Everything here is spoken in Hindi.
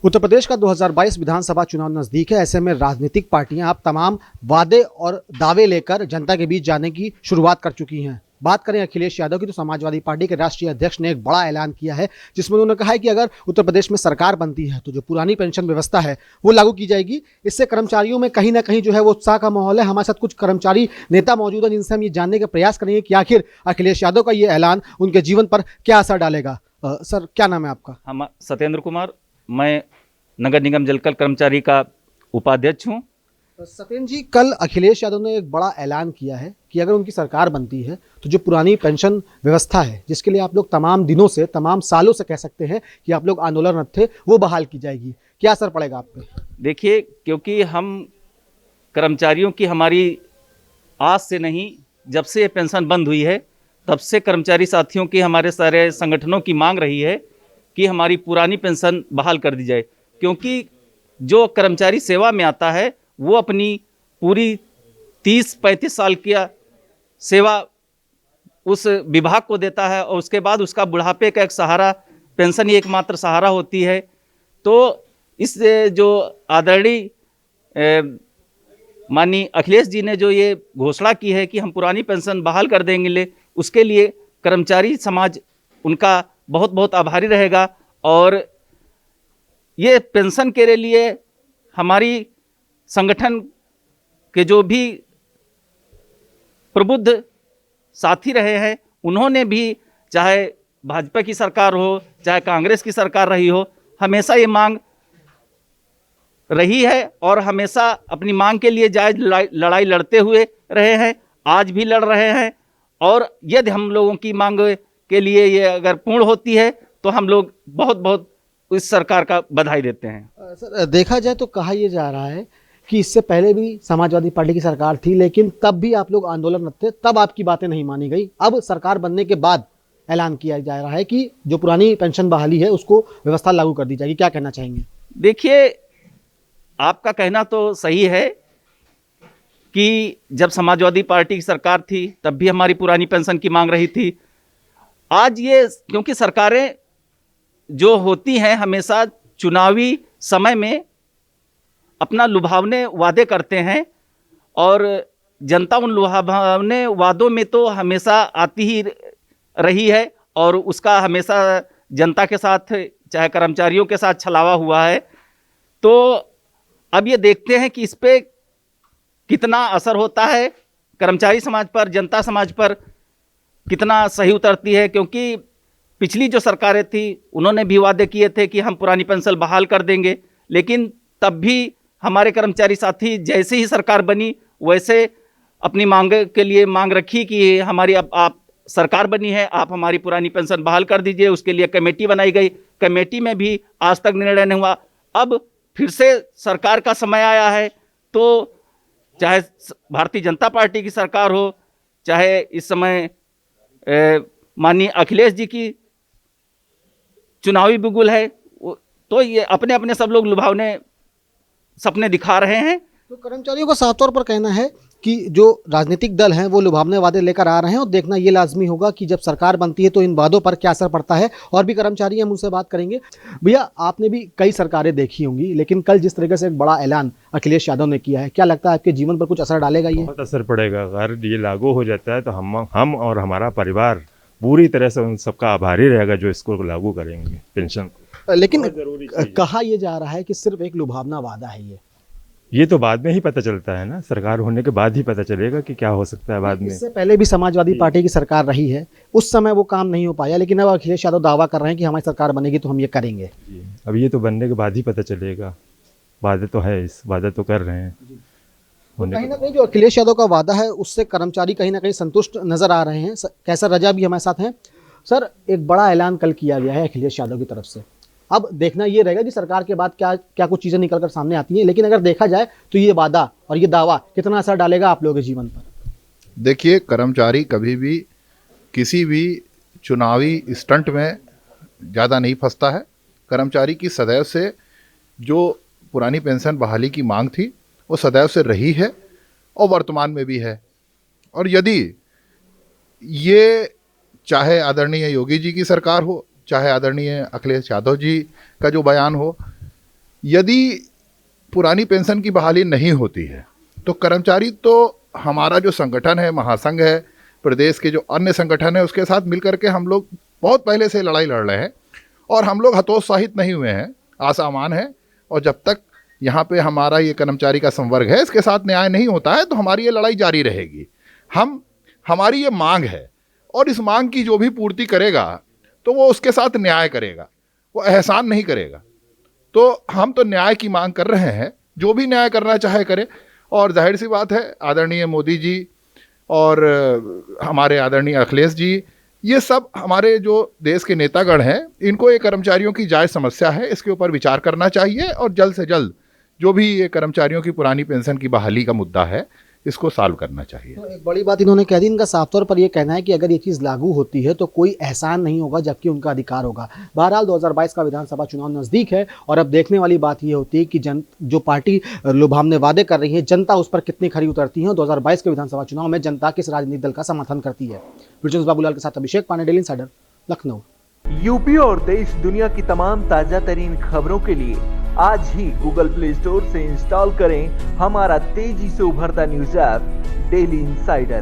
उत्तर प्रदेश का 2022 विधानसभा चुनाव नजदीक है। ऐसे में राजनीतिक पार्टियां अब तमाम वादे और दावे लेकर जनता के बीच जाने की शुरुआत कर चुकी हैं। बात करें अखिलेश यादव की तो समाजवादी पार्टी के राष्ट्रीय अध्यक्ष ने एक बड़ा ऐलान किया है, जिसमें उन्होंने कहा है कि अगर उत्तर प्रदेश में सरकार बनती है तो जो पुरानी पेंशन व्यवस्था है वो लागू की जाएगी। इससे कर्मचारियों में कहीं ना कहीं जो है वो उत्साह का माहौल है। हमारे साथ कुछ कर्मचारी नेता मौजूद हैं, जिनसे हम ये जानने का प्रयास करेंगे कि आखिर अखिलेश यादव का ये ऐलान उनके जीवन पर क्या असर डालेगा। सर, क्या नाम है आपका? हम सत्येंद्र कुमार, मैं नगर निगम जलकल कर्मचारी का उपाध्यक्ष हूँ। सत्येंद्र जी, कल अखिलेश यादव ने एक बड़ा ऐलान किया है कि अगर उनकी सरकार बनती है तो जो पुरानी पेंशन व्यवस्था है, जिसके लिए आप लोग तमाम दिनों से, तमाम सालों से कह सकते हैं कि आप लोग आंदोलनरत थे, वो बहाल की जाएगी। क्या असर पड़ेगा आप पे? देखिए, क्योंकि हम कर्मचारियों की हमारी आज से नहीं, जब से ये पेंशन बंद हुई है तब से कर्मचारी साथियों की, हमारे सारे संगठनों की मांग रही है कि हमारी पुरानी पेंशन बहाल कर दी जाए। क्योंकि जो कर्मचारी सेवा में आता है वो अपनी पूरी 30-35 साल की सेवा उस विभाग को देता है और उसके बाद उसका बुढ़ापे का एक सहारा, पेंशन ही एकमात्र सहारा होती है। तो इस जो आदरणीय माननीय अखिलेश जी ने जो ये घोषणा की है कि हम पुरानी पेंशन बहाल कर देंगे, उसके लिए कर्मचारी समाज उनका बहुत बहुत आभारी रहेगा। और ये पेंशन के लिए हमारी संगठन के जो भी प्रबुद्ध साथी रहे हैं, उन्होंने भी, चाहे भाजपा की सरकार हो चाहे कांग्रेस की सरकार रही हो, हमेशा ये मांग रही है और हमेशा अपनी मांग के लिए जायज लड़ाई लड़ते हुए रहे हैं, आज भी लड़ रहे हैं। और यदि हम लोगों की मांग के लिए ये अगर पूर्ण होती है तो हम लोग बहुत बहुत इस सरकार का बधाई देते हैं। सर, देखा जाए तो कहा यह जा रहा है कि इससे पहले भी समाजवादी पार्टी की सरकार थी, लेकिन तब भी आप लोग आंदोलनरत थे, तब आपकी बातें नहीं मानी गई। अब सरकार बनने के बाद ऐलान किया जा रहा है कि जो पुरानी पेंशन बहाली है उसको व्यवस्था लागू कर दी जाएगी। क्या कहना चाहेंगे? देखिए, आपका कहना तो सही है कि जब समाजवादी पार्टी की सरकार थी तब भी हमारी पुरानी पेंशन की मांग रही थी। आज ये, क्योंकि सरकारें जो होती हैं हमेशा चुनावी समय में अपना लुभावने वादे करते हैं और जनता उन लुभावने वादों में तो हमेशा आती ही रही है और उसका हमेशा जनता के साथ, चाहे कर्मचारियों के साथ छलावा हुआ है। तो अब ये देखते हैं कि इस पे कितना असर होता है, कर्मचारी समाज पर, जनता समाज पर कितना सही उतरती है। क्योंकि पिछली जो सरकारें थी उन्होंने भी वादे किए थे कि हम पुरानी पेंशन बहाल कर देंगे, लेकिन तब भी हमारे कर्मचारी साथी जैसे ही सरकार बनी वैसे अपनी मांग के लिए मांग रखी कि हमारी अब आप सरकार बनी है, आप हमारी पुरानी पेंशन बहाल कर दीजिए। उसके लिए कमेटी बनाई गई, कमेटी में भी आज तक निर्णय नहीं हुआ। अब फिर से सरकार का समय आया है, तो चाहे भारतीय जनता पार्टी की सरकार हो, चाहे इस समय माननीय अखिलेश जी की चुनावी बिगुल है, तो ये अपने अपने सब लोग लुभावने सपने दिखा रहे हैं। तो कर्मचारियों का साफ तौर पर कहना है कि जो राजनीतिक दल हैं वो लुभावने वादे लेकर आ रहे हैं और देखना ये लाजमी होगा कि जब सरकार बनती है तो इन वादों पर क्या असर पड़ता है। और भी कर्मचारी हैं, हम उनसे बात करेंगे। भैया, आपने भी कई सरकारें देखी होंगी, लेकिन कल जिस तरीके से एक बड़ा ऐलान अखिलेश यादव ने किया है, क्या लगता है आपके जीवन पर कुछ असर डालेगा? ये बहुत असर पड़ेगा। अगर ये लागू हो जाता है तो हम और हमारा परिवार पूरी तरह से उन सबका आभारी रहेगा जो इसको लागू करेंगे पेंशन को। लेकिन कहा यह जा रहा है कि सिर्फ एक लुभावना वादा है ये तो बाद में ही पता चलता है ना, सरकार होने के बाद ही पता चलेगा कि क्या हो सकता है बाद में। इससे पहले भी समाजवादी पार्टी की सरकार रही है, उस समय वो काम नहीं हो पाया, लेकिन अब अखिलेश यादव दावा कर रहे हैं कि हमारी सरकार बनेगी तो हम ये करेंगे। अब ये तो बनने के बाद ही पता चलेगा। वादे तो है, इस वादे तो कर रहे हैं। कहीं ना कहीं जो अखिलेश यादव का वादा है उससे कर्मचारी कहीं ना कहीं संतुष्ट नजर आ रहे हैं। कैसर रजा भी हमारे साथ हैं। सर, एक बड़ा ऐलान कल किया गया है अखिलेश यादव की तरफ से। अब देखना ये रहेगा कि सरकार के बाद क्या क्या कुछ चीजें निकल कर सामने आती हैं, लेकिन अगर देखा जाए तो ये वादा और ये दावा कितना असर डालेगा आप लोगों के जीवन पर? देखिए, कर्मचारी कभी भी किसी भी चुनावी स्टंट में ज़्यादा नहीं फंसता है। कर्मचारी की सदैव से जो पुरानी पेंशन बहाली की मांग थी वो सदैव से रही है और वर्तमान में भी है। और यदि ये चाहे आदरणीय योगी जी की सरकार हो, चाहे आदरणीय अखिलेश यादव जी का जो बयान हो, यदि पुरानी पेंशन की बहाली नहीं होती है तो कर्मचारी तो हमारा जो संगठन है, महासंघ है, प्रदेश के जो अन्य संगठन है, उसके साथ मिलकर के हम लोग बहुत पहले से लड़ाई लड़ रहे हैं और हम लोग हतोत्साहित नहीं हुए हैं, आशावान हैं। और जब तक यहाँ पे हमारा ये कर्मचारी का संवर्ग है, इसके साथ न्याय नहीं होता है तो हमारी ये लड़ाई जारी रहेगी। हमारी ये मांग है और इस मांग की जो भी पूर्ति करेगा तो वो उसके साथ न्याय करेगा, वो एहसान नहीं करेगा। तो हम तो न्याय की मांग कर रहे हैं, जो भी न्याय करना चाहे करे। और जाहिर सी बात है, आदरणीय मोदी जी और हमारे आदरणीय अखिलेश जी, ये सब हमारे जो देश के नेतागण हैं, इनको ये कर्मचारियों की जायज़ समस्या है, इसके ऊपर विचार करना चाहिए और जल्द से जल्द जो भी ये कर्मचारियों की पुरानी पेंशन की बहाली का मुद्दा है, इसको सॉल्व करना चाहिए। तो एक बड़ी बात इन्होंने कह दी, इनका साफ तौर पर यह कहना है कि अगर ये चीज़ लागू होती है तो कोई एहसान नहीं होगा, जबकि उनका अधिकार होगा। बहरहाल 2022 का विधानसभा चुनाव नज़दीक है और अब देखने वाली बात यह होती है कि जो पार्टी लुभावने वादे कर रही है, जनता उस पर कितनी खरी उतरती है। 2022 के विधानसभा चुनाव में जनता किस राजनीतिक दल का समर्थन करती है। ब्रिजेश बाबूलाल के साथ अभिषेक पांडे, डेली इंसाइडर, लखनऊ। यूपी और देश दुनिया की तमाम ताजा तरीन खबरों के लिए आज ही गूगल प्ले स्टोर से इंस्टॉल करें हमारा तेजी से उभरता न्यूज ऐप डेली इंसाइडर।